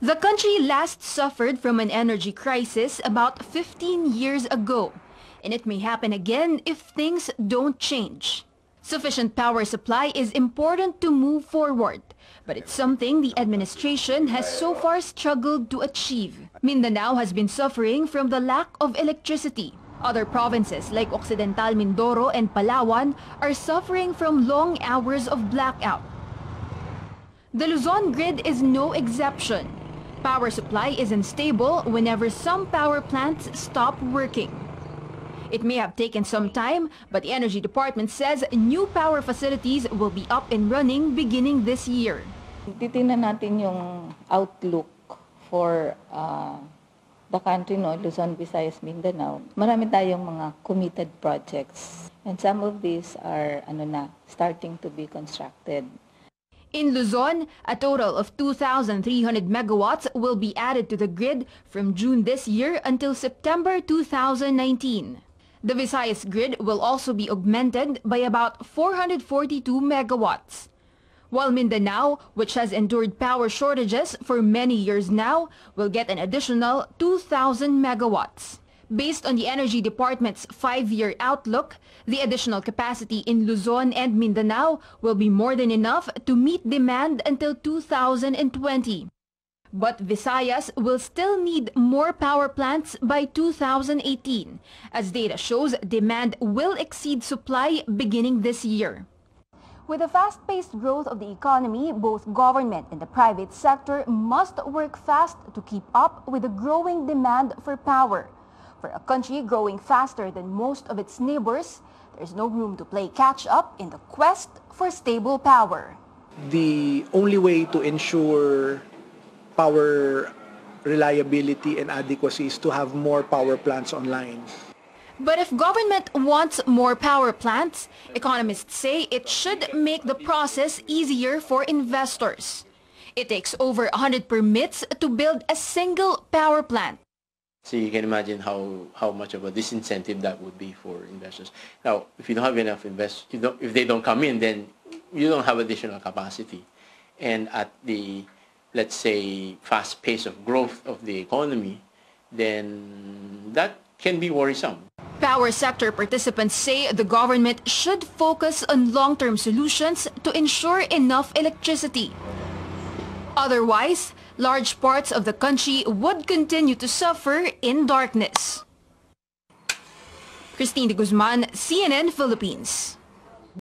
The country last suffered from an energy crisis about 15 years ago, and it may happen again if things don't change. Sufficient power supply is important to move forward, but it's something the administration has so far struggled to achieve. Mindanao has been suffering from the lack of electricity. Other provinces like Occidental Mindoro and Palawan are suffering from long hours of blackout. The Luzon grid is no exception. Power supply is unstable whenever some power plants stop working. It may have taken some time, but the Energy Department says new power facilities will be up and running beginning this year. Titingnan natin yung outlook for the country, no, Luzon, Visayas, Mindanao. Marami tayong mga committed projects. And some of these are starting to be constructed. In Luzon, a total of 2,300 megawatts will be added to the grid from June this year until September 2019. The Visayas grid will also be augmented by about 442 megawatts. While Mindanao, which has endured power shortages for many years now, will get an additional 2,000 megawatts. Based on the Energy Department's 5-year outlook, the additional capacity in Luzon and Mindanao will be more than enough to meet demand until 2020. But Visayas will still need more power plants by 2018, as data shows demand will exceed supply beginning this year. With the fast-paced growth of the economy, both government and the private sector must work fast to keep up with the growing demand for power. For a country growing faster than most of its neighbors, there's no room to play catch-up in the quest for stable power. The only way to ensure power reliability and adequacy is to have more power plants online. But if government wants more power plants, economists say it should make the process easier for investors. It takes over 100 permits to build a single power plant. So you can imagine how much of a disincentive that would be for investors. Now, if you don't have enough investors, if they don't come in, then you don't have additional capacity. And at the, let's say, fast pace of growth of the economy, then that can be worrisome. Power sector participants say the government should focus on long-term solutions to ensure enough electricity. Otherwise, large parts of the country would continue to suffer in darkness. Christine de Guzman, CNN Philippines.